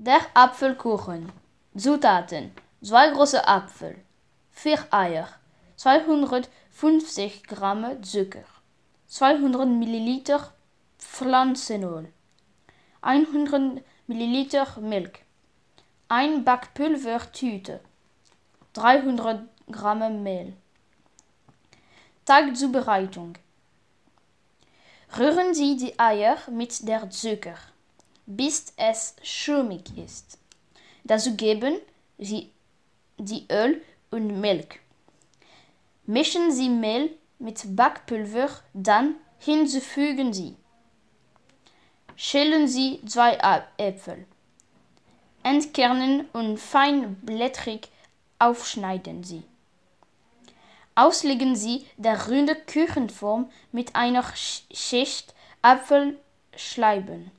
Der Apfelkuchen. Zutaten: 2 große Apfel, 4 Eier, 250 Gramm Zucker, 200 Milliliter Pflanzenöl, 100 Milliliter Milch, 1 Backpulvertüte, 300 Gramm Mehl. Teigzubereitung: Rühren Sie die Eier mit der Zucker, bis es schwammig ist. Dazu geben Sie die Öl und Milch. Mischen Sie Mehl mit Backpulver, dann hinzufügen Sie. Schälen Sie 2 Äpfel. Entkernen und feinblättrig aufschneiden Sie. Auslegen Sie der runde Kuchenform mit einer Schicht Apfelscheiben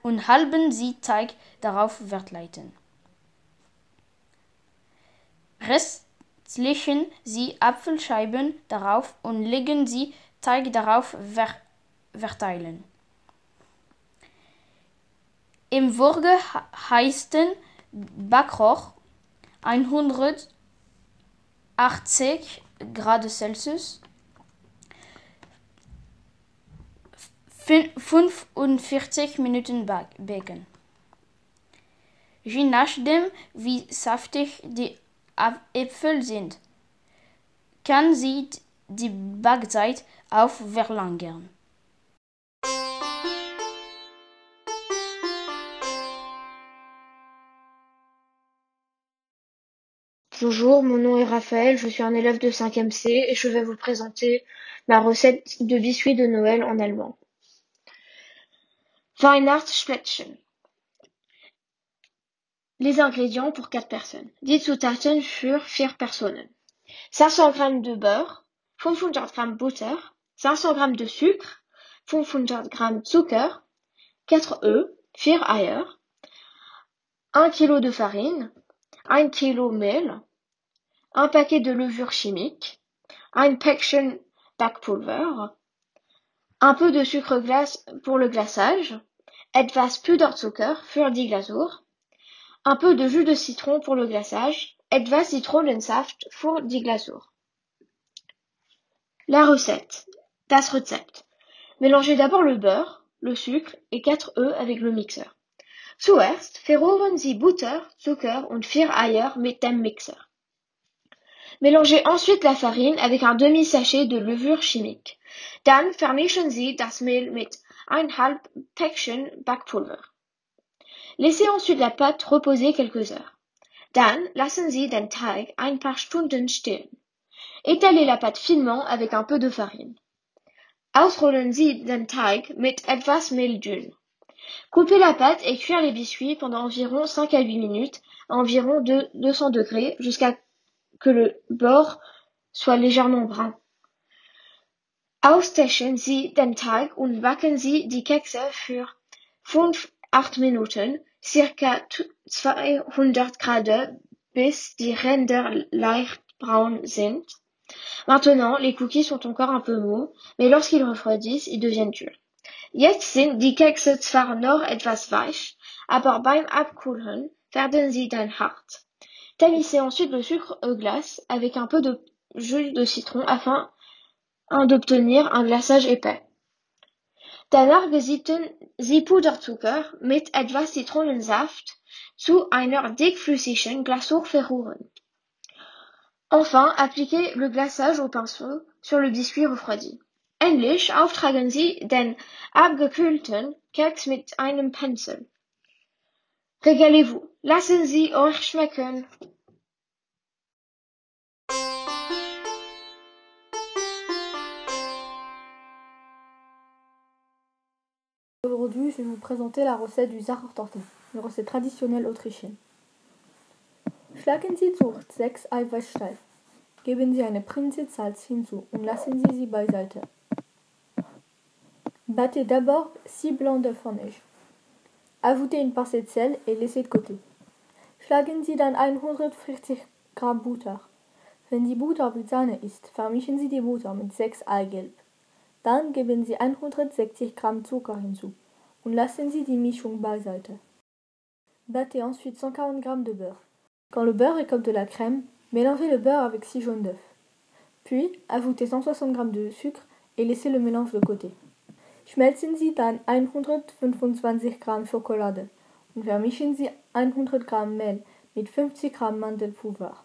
und halben Sie Teig darauf verteilen. Restlichen Sie Apfelscheiben darauf und legen Sie Teig darauf verteilen. Im vorgeheizten Backrohr 180 Grad Celsius 45 Minuten backen. Je nachdem, wie saftig die Äpfel sind, kann sie die Backzeit auf verlängern. Bonjour, mon nom est Raphaël, je suis un élève de 5e C et je vais vous présenter ma recette de biscuits de Noël en allemand. Weihnachtsplätzchen. Les ingrédients pour 4 personnes. Die Zutaten für 4 Personen. 500 g de beurre, 500 g Butter, 500 g de sucre, 500 g Zucker, 4 œufs, 4 Eier, 1 kg de farine, 1 kg Mehl, un paquet de levure chimique, ein Päckchen Backpulver, un peu de sucre glace pour le glaçage, etwas Puderzucker für die Glasur, un peu de jus de citron pour le glaçage, etwas Zitronensaft für die Glasur. La recette. Das Rezept. Mélangez d'abord le beurre, le sucre et 4 œufs avec le mixeur. Zuerst verrühren Sie Butter, Zucker und 4 Eier mit dem Mixer. Mélangez ensuite la farine avec un demi-sachet de levure chimique. Dann vermischen Sie das Mehl mit 1,5 Päckchen Backpulver. Laissez ensuite la pâte reposer quelques heures. Dann lassen Sie den Teig ein paar Stunden stehen. Étalez la pâte finement avec un peu de farine. Ausrollen Sie den Teig mit etwas Mehl dünn. Coupez la pâte et cuire les biscuits pendant environ 5 à 8 minutes à environ 200 degrés jusqu'à que le bord soit légèrement brun. Austechen Sie den Teig und backen Sie die Kekse für 5-8 Minuten, circa 200 Grad, bis die Ränder leicht braun sind. Maintenant, les cookies sont encore un peu mous, mais lorsqu'ils refroidissent, ils deviennent durs. Jetzt sind die Kekse zwar noch etwas weich, aber beim Abkühlen werden sie dann hart. Tamissez ensuite le sucre glace avec un peu de jus de citron afin d'obtenir un glaçage épais. Danach gießen Sie Puderzucker mit etwas Zitronensaft zu einer dickflüssigen Glasur verrühren. Enfin, appliquez le glaçage au pinceau sur le biscuit refroidi. Endlich auftragen Sie den abgekühlten Keks mit einem Pinsel. Régalez-vous, lassen Sie euch schmecken. Aujourd'hui, je vais vous présenter la recette du Sachertorte, une recette traditionnelle autrichienne. Schlagen Sie zu 6 Eiweißsteine. Geben Sie eine Prise Salz hinzu und lassen Sie sie beiseite. Battez d'abord 6 blancs d'œufs en neige. Ajoutez une pincée de sel et laissez de côté. Schlagen Sie dann 140 Gramm Butter. Wenn die Butter wie Sahne ist, vermischen Sie die Butter mit 6 Eigelb. Dann geben Sie 160 Gramm Zucker hinzu und lassen Sie die Mischung beiseite. Battez ensuite 140 g de beurre. Quand le beurre est comme de la crème, mélangez le beurre avec 6 jaunes d'œufs. Puis, ajoutez 160 g de sucre et laissez le mélange de côté. Schmelzen Sie dann 125 g Schokolade und vermischen Sie 100 g Mehl mit 50 g Mandelpulver.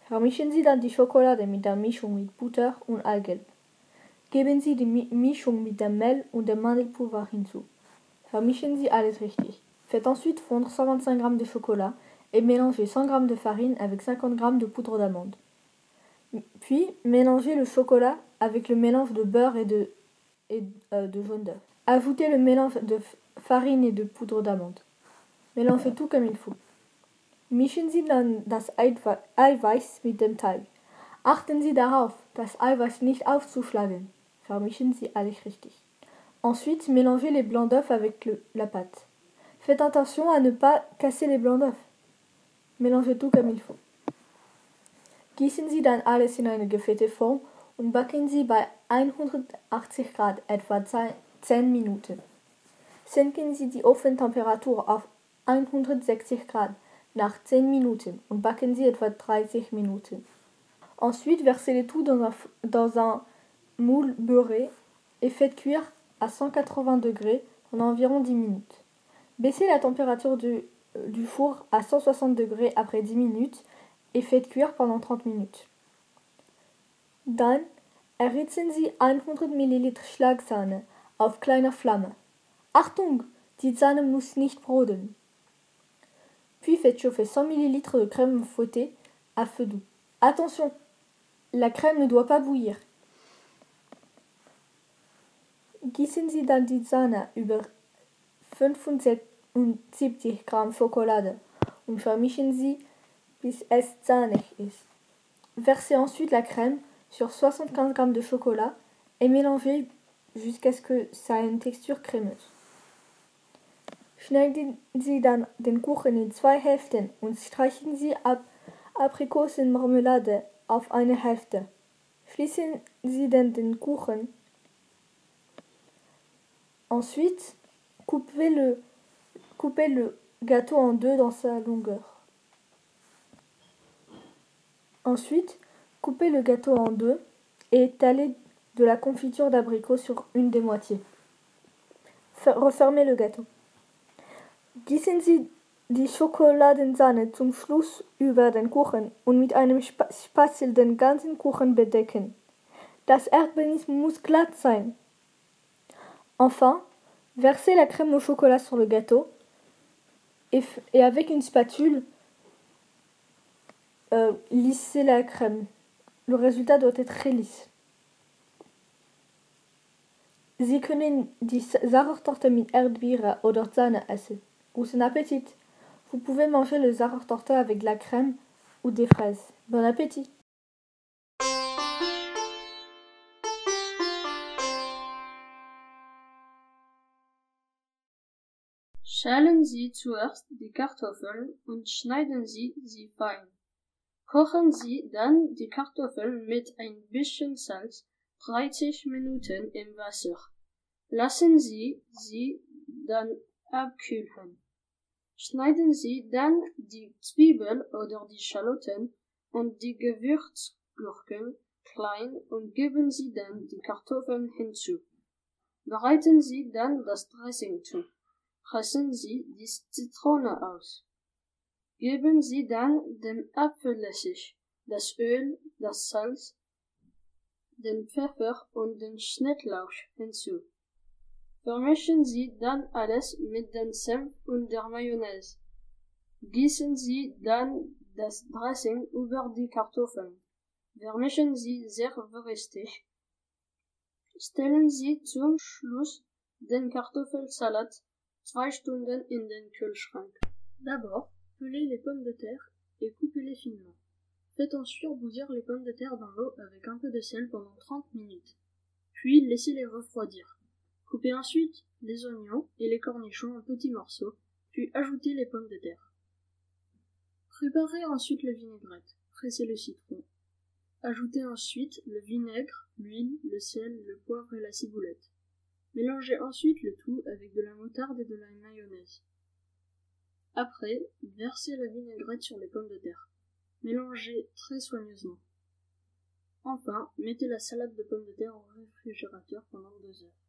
Vermischen Sie dann die Schokolade mit der Mischung mit Butter und Eigelb. Geben Sie die Mischung mit dem Mehl und dem Mandelpulver hinzu. Vermischen Sie alles richtig. Faites ensuite fondre 125 g de chocolat et mélangez 100 g de farine avec 50 g de poudre d'amande. Puis, mélangez le chocolat avec le mélange de beurre et de jaune d'œuf. Ajoutez le mélange de farine et de poudre d'amande. Mélangez tout comme il faut. Mischen Sie dann das Eiweiß mit dem Teig. Achten Sie darauf, das Eiweiß nicht aufzuschlagen. Vermischen Sie alles richtig. Ensuite, mélangez les blancs d'œufs avec la pâte. Faites attention à ne pas casser les blancs d'œufs. Mélangez tout comme il faut. Gießen Sie dann alles in eine Gefäteform und backen Sie bei 180 Grad etwa 10 Minuten. Senken Sie die Ofentemperatur auf 160 Grad nach 10 Minuten und backen Sie etwa 30 Minuten. Ensuite, versez le tout dans un moule beurré et faites cuire à 180 degrés pendant environ 10 minutes. Baissez la température du four à 160 degrés après 10 minutes et faites cuire pendant 30 minutes. Dann erhitzen Sie 100 ml Schlagsahne auf kleiner Flamme. Achtung, die Sahne muss nicht brodeln. Puis faites chauffer 100 ml de crème fouettée à feu doux. Attention, la crème ne doit pas bouillir. Gießen Sie dann die Sahne über 75 g Schokolade und vermischen Sie, bis es sahnig ist. Versez ensuite la crème sur 75 g de chocolat et mélangez jusqu'à ce que ça ait une texture crémeuse. Schneiden Sie dann den Kuchen in 2 Hälften und streichen Sie Aprikosenmarmelade auf eine Hälfte. Schließen Sie dann den Kuchen. Ensuite, coupez le gâteau en deux dans sa longueur. Ensuite, coupez le gâteau en deux et étalez de la confiture d'abricot sur une des moitiés. Refermez le gâteau. Gießen Sie die Schokoladensahne zum Schluss über den Kuchen und mit einem Spatel den ganzen Kuchen bedecken. Das Erdbeernis muss glatt sein. Enfin, versez la crème au chocolat sur le gâteau et avec une spatule, lissez la crème. Le résultat doit être très lisse. Sie können die Sachertorte mit Erdbeere oder Sahne essen. Guten Appetit! Vous pouvez manger le Sachertorte avec de la crème ou des fraises. Bon appétit! Schälen Sie zuerst die Kartoffeln und schneiden Sie sie fein. Kochen Sie dann die Kartoffeln mit ein bisschen Salz 30 Minuten im Wasser. Lassen Sie sie dann abkühlen. Schneiden Sie dann die Zwiebel oder die Schalotten und die Gewürzgurken klein und geben Sie dann die Kartoffeln hinzu. Bereiten Sie dann das Dressing zu. Pressen Sie die Zitrone aus. Geben Sie dann den Apfelessig, das Öl, das Salz, den Pfeffer und den Schnittlauch hinzu. Vermischen Sie dann alles mit dem Senf und der Mayonnaise. Gießen Sie dann das Dressing über die Kartoffeln. Vermischen Sie sehr richtig. Stellen Sie zum Schluss den Kartoffelsalat 2 Stunden in den Kühlschrank. D'abord, pelez les pommes de terre et coupez-les finement. Faites ensuite bouillir les pommes de terre dans l'eau avec un peu de sel pendant 30 minutes. Puis laissez-les refroidir. Coupez ensuite les oignons et les cornichons en petits morceaux, puis ajoutez les pommes de terre. Préparez ensuite la vinaigrette. Pressez le citron. Ajoutez ensuite le vinaigre, l'huile, le sel, le poivre et la ciboulette. Mélangez ensuite le tout avec de la moutarde et de la mayonnaise. Après, versez la vinaigrette sur les pommes de terre. Mélangez très soigneusement. Enfin, mettez la salade de pommes de terre au réfrigérateur pendant 2 heures.